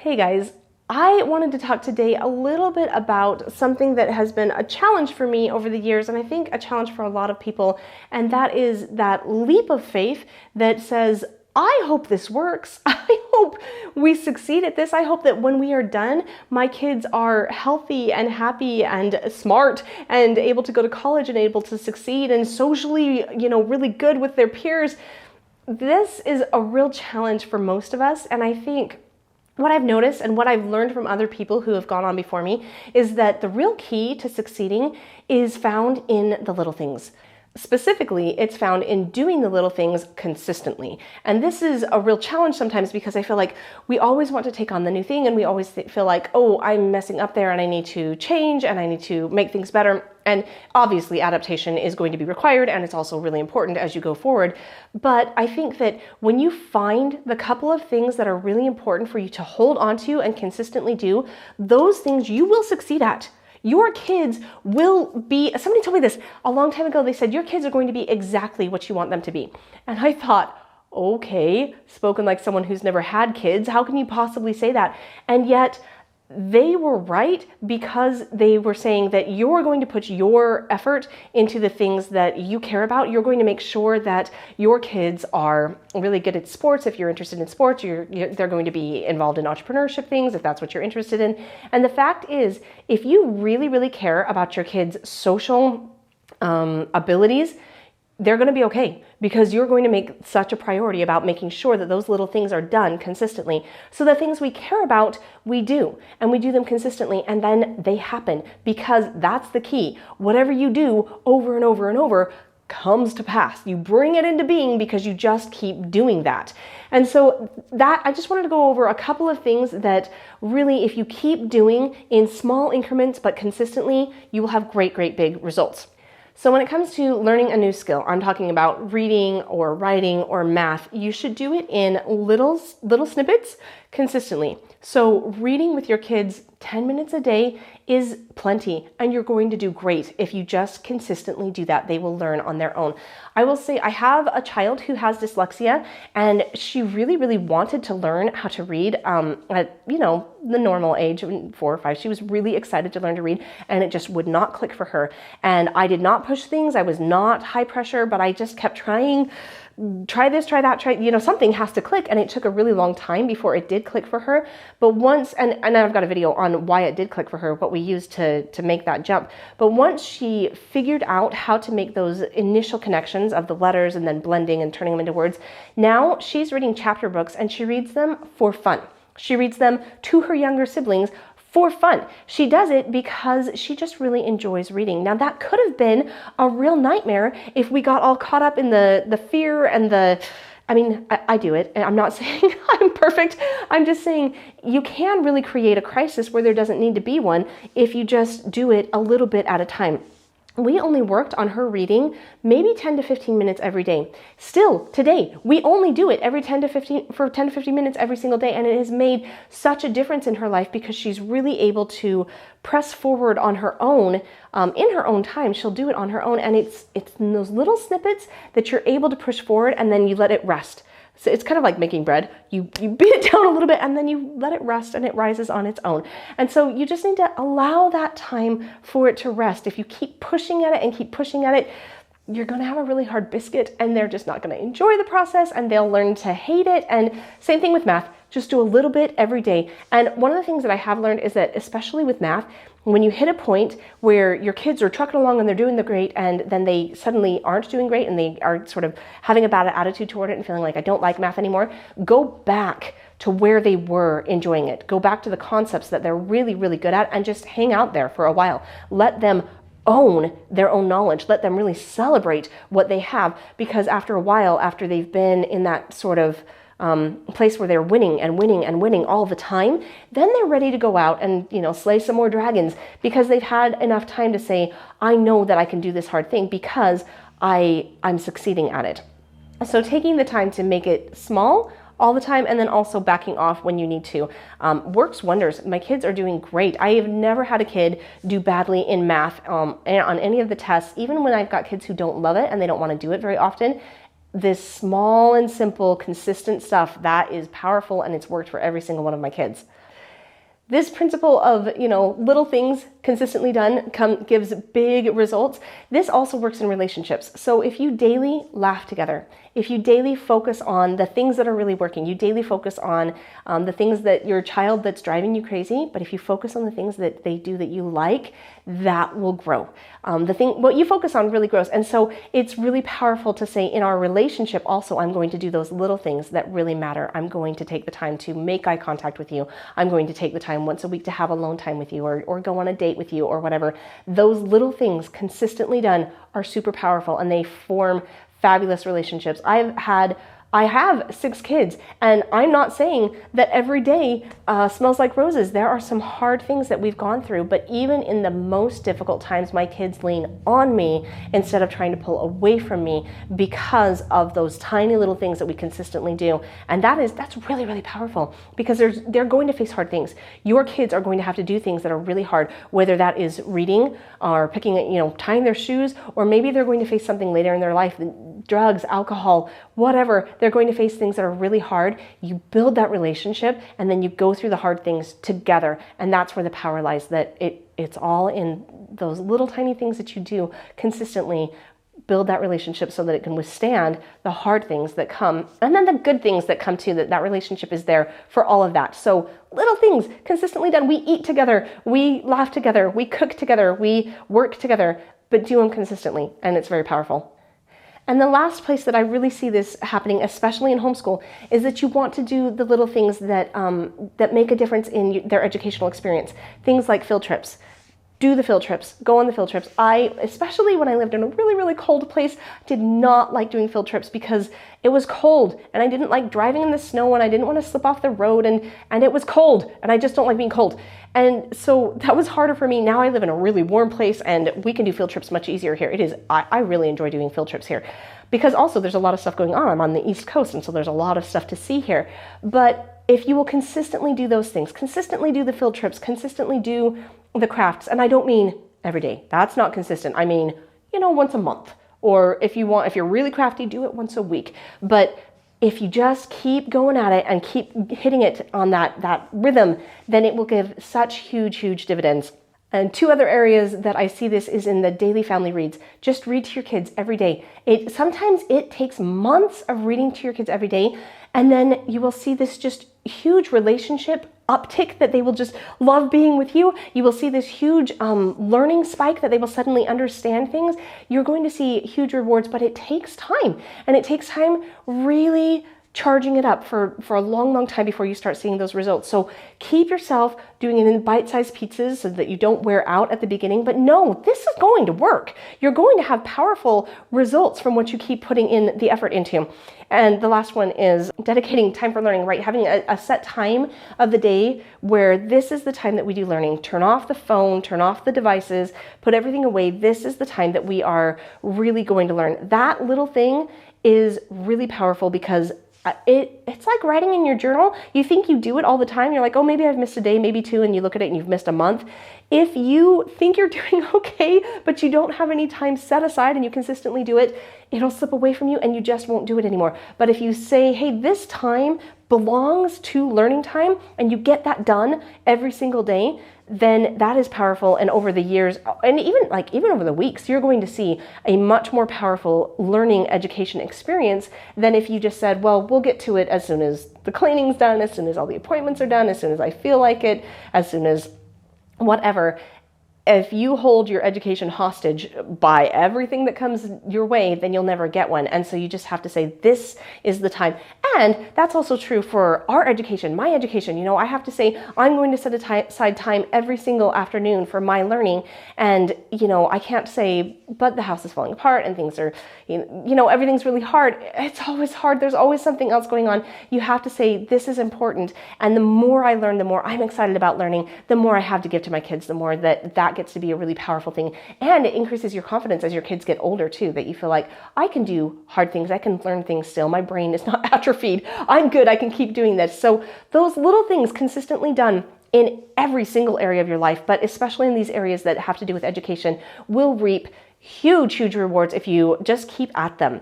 Hey guys, I wanted to talk today a little bit about something that has been a challenge for me over the years, and I think a challenge for a lot of people, and that is that leap of faith that says, I hope this works. I hope we succeed at this. I hope that when we are done, my kids are healthy and happy and smart and able to go to college and able to succeed and socially, really good with their peers. This is a real challenge for most of us, and I think what I've noticed and what I've learned from other people who have gone on before me is that the real key to succeeding is found in the little things. Specifically, it's found in doing the little things consistently. And this is a real challenge sometimes because I feel like we always want to take on the new thing and we always feel like, oh, I'm messing up there and I need to change and I need to make things better. And obviously adaptation is going to be required and it's also really important as you go forward. But I think that when you find the couple of things that are really important for you to hold on to and consistently do, those things you will succeed at. Your kids will be, somebody told me this a long time ago, they said, your kids are going to be exactly what you want them to be. And I thought, okay, spoken like someone who's never had kids, how can you possibly say that? And yet they were right because they were saying that you're going to put your effort into the things that you care about. You're going to make sure that your kids are really good at sports. If you're interested in sports, they're going to be involved in entrepreneurship things if that's what you're interested in. And the fact is, if you really, really care about your kids' social abilities, they're going to be okay because you're going to make such a priority about making sure that those little things are done consistently. So the things we care about, we do, and we do them consistently, and then they happen because that's the key. Whatever you do over and over and over comes to pass. You bring it into being because you just keep doing that. And so that I just wanted to go over a couple of things that really, if you keep doing in small increments but consistently, you will have great, great big results. So when it comes to learning a new skill, I'm talking about reading or writing or math, you should do it in little snippets consistently. So reading with your kids 10 minutes a day is plenty, and you're going to do great if you just consistently do that. They will learn on their own. I will say I have a child who has dyslexia, and she really, really wanted to learn how to read at, the normal age of 4 or 5. She was really excited to learn to read, and it just would not click for her. And I did not push things. I was not high pressure, but I just kept trying. Try this, try that, something has to click. And it took a really long time before it did click for her. But once, and I've got a video on why it did click for her, what we used to make that jump. But once she figured out how to make those initial connections of the letters and then blending and turning them into words, now she's reading chapter books and she reads them for fun. She reads them to her younger siblings for fun. She does it because she just really enjoys reading. Now that could have been a real nightmare if we got all caught up in the fear and I do it, and I'm not saying I'm perfect. I'm just saying you can really create a crisis where there doesn't need to be one if you just do it a little bit at a time. We only worked on her reading maybe 10 to 15 minutes every day. Still, today, we only do it for 10 to 15 minutes every single day, and it has made such a difference in her life because she's really able to press forward on her own, in her own time. She'll do it on her own, and it's in those little snippets that you're able to push forward, and then you let it rest. So it's kind of like making bread. You beat it down a little bit and then you let it rest and it rises on its own. And so you just need to allow that time for it to rest. If you keep pushing at it and keep pushing at it, you're going to have a really hard biscuit and they're just not going to enjoy the process and they'll learn to hate it. And same thing with math. Just do a little bit every day. And one of the things that I have learned is that, especially with math, when you hit a point where your kids are trucking along and they're doing the great and then they suddenly aren't doing great and they are sort of having a bad attitude toward it and feeling like I don't like math anymore, go back to where they were enjoying it. Go back to the concepts that they're really, really good at and just hang out there for a while. Let them own their own knowledge. Let them really celebrate what they have, because after a while, after they've been in that sort of place where they're winning and winning and winning all the time, then they're ready to go out and, slay some more dragons because they've had enough time to say, I know that I can do this hard thing because I'm succeeding at it. So taking the time to make it small all the time and then also backing off when you need to works wonders. My kids are doing great. I have never had a kid do badly in math on any of the tests, even when I've got kids who don't love it and they don't want to do it very often. This small and simple, consistent stuff, that is powerful and it's worked for every single one of my kids. This principle of, little things consistently done gives big results. This also works in relationships. So if you daily laugh together, if you daily focus on the things that are really working, you daily focus on the things that your child that's driving you crazy, but if you focus on the things that they do that you like, that will grow. What you focus on really grows. And so it's really powerful to say in our relationship also, I'm going to do those little things that really matter. I'm going to take the time to make eye contact with you. I'm going to take the time once a week to have alone time with you or go on a date with you or whatever. Those little things consistently done are super powerful and they form fabulous relationships. I have 6 kids, and I'm not saying that every day smells like roses. There are some hard things that we've gone through, but even in the most difficult times, my kids lean on me instead of trying to pull away from me because of those tiny little things that we consistently do. And that's really, really powerful because they're going to face hard things. Your kids are going to have to do things that are really hard, whether that is reading or tying their shoes, or maybe they're going to face something later in their life, drugs, alcohol, whatever. They're going to face things that are really hard. You build that relationship and then you go through the hard things together. And that's where the power lies, that it's all in those little tiny things that you do consistently. Build that relationship so that it can withstand the hard things that come and then the good things that come too, that relationship is there for all of that. So little things consistently done. We eat together, we laugh together, we cook together, we work together, but do them consistently. And it's very powerful. And the last place that I really see this happening, especially in homeschool, is that you want to do the little things that make a difference in their educational experience. Things like field trips. Do the field trips. Go on the field trips. Especially when I lived in a really, really cold place, did not like doing field trips because it was cold and I didn't like driving in the snow and I didn't want to slip off the road and it was cold and I just don't like being cold. And so that was harder for me. Now I live in a really warm place and we can do field trips much easier here. I really enjoy doing field trips here because also there's a lot of stuff going on. I'm on the East Coast and so there's a lot of stuff to see here. But if you will consistently do those things, consistently do the field trips, consistently do the crafts, and I don't mean every day. That's not consistent. I mean, once a month. Or if you're really crafty, do it once a week. But if you just keep going at it and keep hitting it on that rhythm, then it will give such huge, huge dividends. And 2 other areas that I see this is in the daily family reads. Just read to your kids every day. Sometimes it takes months of reading to your kids every day, and then you will see this just huge relationship uptick that they will just love being with you. You will see this huge learning spike that they will suddenly understand things. You're going to see huge rewards, but it takes time. And it takes time really charging it up for a long, long time before you start seeing those results. So keep yourself doing it in bite-sized pieces so that you don't wear out at the beginning. But no, this is going to work. You're going to have powerful results from what you keep putting in the effort into. And the last one is dedicating time for learning, right? Having a set time of the day where this is the time that we do learning. Turn off the phone, turn off the devices, put everything away. This is the time that we are really going to learn. That little thing is really powerful because it's like writing in your journal. You think you do it all the time. You're like, oh, maybe I've missed a day, maybe 2, and you look at it and you've missed a month. If you think you're doing okay, but you don't have any time set aside and you consistently do it, it'll slip away from you and you just won't do it anymore. But if you say, hey, this time belongs to learning time, and you get that done every single day, then that is powerful. And over the years, and even over the weeks, you're going to see a much more powerful learning education experience than if you just said, well, we'll get to it as soon as the cleaning's done, as soon as all the appointments are done, as soon as I feel like it, as soon as whatever. If you hold your education hostage by everything that comes your way, then you'll never get one. And so you just have to say, this is the time. And that's also true for our education, my education. I have to say, I'm going to set aside time every single afternoon for my learning. And, I can't say, but the house is falling apart and things are, everything's really hard. It's always hard. There's always something else going on. You have to say, this is important. And the more I learn, the more I'm excited about learning, the more I have to give to my kids, the more that gets to be a really powerful thing. And it increases your confidence as your kids get older too, that you feel like I can do hard things. I can learn things still. My brain is not atrophied. I'm good. I can keep doing this. So those little things consistently done in every single area of your life, but especially in these areas that have to do with education, will reap huge, huge rewards if you just keep at them.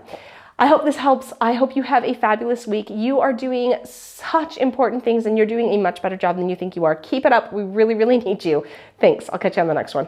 I hope this helps. I hope you have a fabulous week. You are doing such important things and you're doing a much better job than you think you are. Keep it up. We really, really need you. Thanks. I'll catch you on the next one.